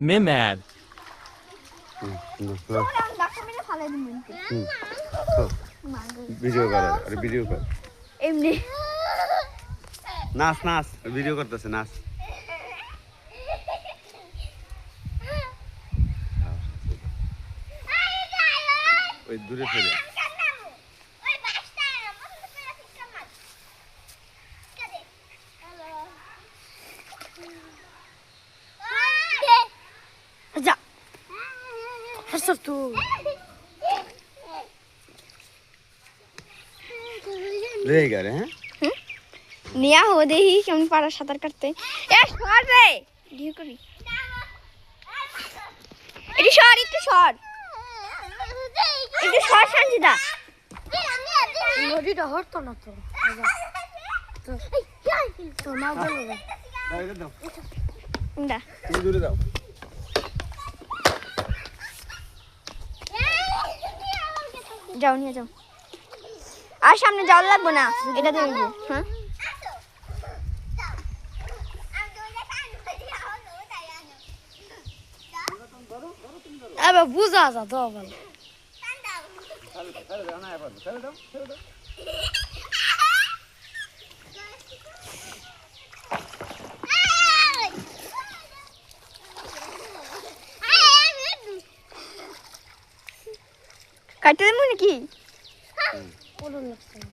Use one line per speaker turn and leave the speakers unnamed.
Mimad.
Video কর আরে video কর
এমনি
নাচ নাচ ভিডিও করতেছে নাচ ওই দূরে ফেলে
যা হাসছ তুই
রে গারে হ্যাঁ
নিয়া হো দেখি কেমন পারা সাঁতার কাটতে এ সর রে ভিডিও করি একটু সর একটু সর সঞ্জিদা নদীটা হরতো না তো তো মা বলো
দাও
দা
তুমি দূরে দাও
যাও নিয়ে যাও আর সামনে যাওয়া লাগবে না এটা দিয়ে দিও হ্যাঁ আবার বুঝা যা তো বল কাটতে দেবো নাকি